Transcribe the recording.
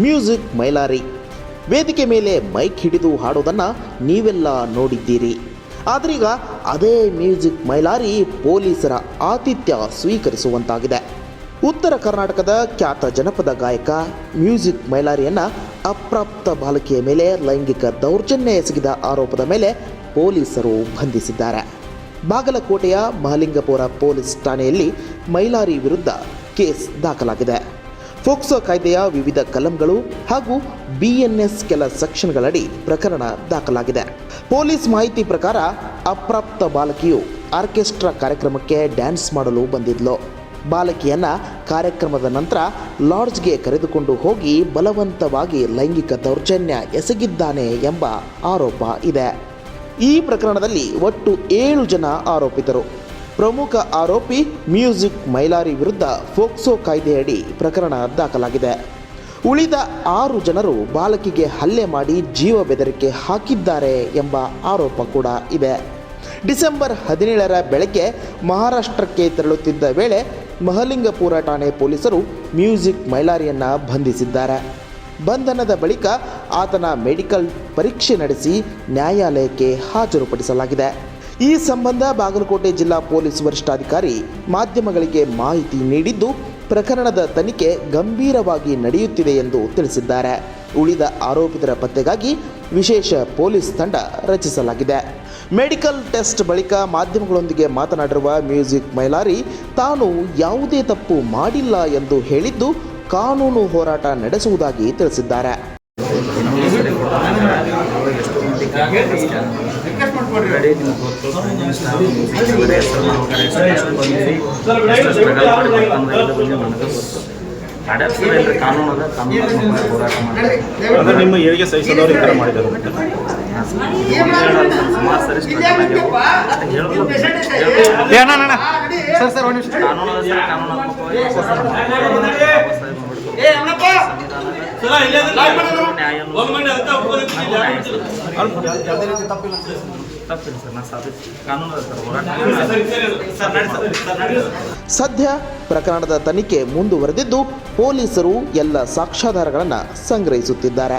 Music Mylari. ವೇದಿಕೆ ಮೇಲೆ mic ಹಿಡಿದು ಹಾಡೋದನ್ನು ನೀವೆಲ್ಲ ನೋಡಿದ್ದೀರಿ. ಆದ್ರೀಗ ಅದೇ ಮ್ಯೂಸಿಕ್ ಮೈಲಾರಿ ಪೊಲೀಸರ ಆತಿಥ್ಯ ಸ್ವೀಕರಿಸುವಂತಾಗಿದೆ. ಉತ್ತರ ಕರ್ನಾಟಕದ ಖ್ಯಾತ ಜನಪದ ಗಾಯಕ ಮ್ಯೂಸಿಕ್ ಮೈಲಾರಿಯನ್ನು ಅಪ್ರಾಪ್ತ ಬಾಲಕಿಯ ಮೇಲೆ ಲೈಂಗಿಕ ದೌರ್ಜನ್ಯ ಎಸಗಿದ ಆರೋಪದ ಮೇಲೆ ಪೊಲೀಸರು ಬಂಧಿಸಿದ್ದಾರೆ. ಬಾಗಲಕೋಟೆಯ ಮಹಲಿಂಗಪುರ ಪೊಲೀಸ್ ಠಾಣೆಯಲ್ಲಿ ಮೈಲಾರಿ ವಿರುದ್ಧ ಕೇಸ್ ದಾಖಲಾಗಿದೆ. ಫೋಕ್ಸೋ ಕಾಯ್ದೆಯ ವಿವಿಧ ಕಲಂಗಳು ಹಾಗೂ BNS ಕೆಲ ಸೆಕ್ಷನ್ಗಳಡಿ ಪ್ರಕರಣ ದಾಖಲಾಗಿದೆ. ಪೊಲೀಸ್ ಮಾಹಿತಿ ಪ್ರಕಾರ ಅಪ್ರಾಪ್ತ ಬಾಲಕಿಯು ಆರ್ಕೆಸ್ಟ್ರಾ ಕಾರ್ಯಕ್ರಮಕ್ಕೆ ಡ್ಯಾನ್ಸ್ ಮಾಡಲು ಬಂದಿದ್ಲು. ಬಾಲಕಿಯನ್ನು ಕಾರ್ಯಕ್ರಮದ ನಂತರ ಲಾಡ್ಜ್ಗೆ ಕರೆದುಕೊಂಡು ಹೋಗಿ ಬಲವಂತವಾಗಿ ಲೈಂಗಿಕ ದೌರ್ಜನ್ಯ ಎಸಗಿದ್ದಾನೆ ಎಂಬ ಆರೋಪ ಇದೆ. ಈ ಪ್ರಕರಣದಲ್ಲಿ ಒಟ್ಟು 7 ಜನ ಆರೋಪಿತರು. ಪ್ರಮುಖ ಆರೋಪಿ ಮ್ಯೂಸಿಕ್ ಮೈಲಾರಿ ವಿರುದ್ಧ ಫೋಕ್ಸೋ ಕಾಯ್ದೆಯಡಿ ಪ್ರಕರಣ ದಾಖಲಾಗಿದೆ. ಉಳಿದ 6 ಜನರು ಬಾಲಕಿಗೆ ಹಲ್ಲೆ ಮಾಡಿ ಜೀವ ಬೆದರಿಕೆ ಹಾಕಿದ್ದಾರೆ ಎಂಬ ಆರೋಪ ಕೂಡ ಇದೆ. ಡಿಸೆಂಬರ್ 17ರ ಬೆಳಗ್ಗೆ ಮಹಾರಾಷ್ಟ್ರಕ್ಕೆ ತೆರಳುತ್ತಿದ್ದ ವೇಳೆ ಮಹಲಿಂಗಪುರ ಠಾಣೆ ಪೊಲೀಸರು ಮ್ಯೂಸಿಕ್ ಮೈಲಾರಿಯನ್ನು ಬಂಧಿಸಿದ್ದಾರೆ. ಬಂಧನದ ಬಳಿಕ ಆತನ ಮೆಡಿಕಲ್ ಪರೀಕ್ಷೆ ನಡೆಸಿ ನ್ಯಾಯಾಲಯಕ್ಕೆ ಹಾಜರುಪಡಿಸಲಾಗಿದೆ. ಈ ಸಂಬಂಧ ಬಾಗಲಕೋಟೆ ಜಿಲ್ಲಾ ಪೊಲೀಸ್ ವರಿಷ್ಠಾಧಿಕಾರಿ ಮಾಧ್ಯಮಗಳಿಗೆ ಮಾಹಿತಿ ನೀಡಿದ್ದು, ಪ್ರಕರಣದ ತನಿಖೆ ಗಂಭೀರವಾಗಿ ನಡೆಯುತ್ತಿದೆ ಎಂದು ತಿಳಿಸಿದ್ದಾರೆ. ಉಳಿದ ಆರೋಪಿತರ ಪತ್ತೆಗಾಗಿ ವಿಶೇಷ ಪೊಲೀಸ್ ತಂಡ ರಚಿಸಲಾಗಿದೆ. ಮೆಡಿಕಲ್ ಟೆಸ್ಟ್ ಬಳಿಕ ಮಾಧ್ಯಮಗಳೊಂದಿಗೆ ಮಾತನಾಡಿರುವ ಮ್ಯೂಸಿಕ್ ಮೈಲಾರಿ ತಾನು ಯಾವುದೇ ತಪ್ಪು ಮಾಡಿಲ್ಲ ಎಂದು ಹೇಳಿದ್ದು, ಕಾನೂನು ಹೋರಾಟ ನಡೆಸುವುದಾಗಿ ತಿಳಿಸಿದ್ದಾರೆ. ನಿಮ್ಮ ಏಳಿಗೆ ಸಹಿಸೋರು ಈ ಥರ ಮಾಡಿದ್ದಾರೆ. ಸದ್ಯ ಪ್ರಕರಣದ ತನಿಖೆ ಮುಂದುವರೆದಿದ್ದು, ಪೊಲೀಸರು ಎಲ್ಲ ಸಾಕ್ಷ್ಯಾಧಾರಗಳನ್ನು ಸಂಗ್ರಹಿಸುತ್ತಿದ್ದಾರೆ.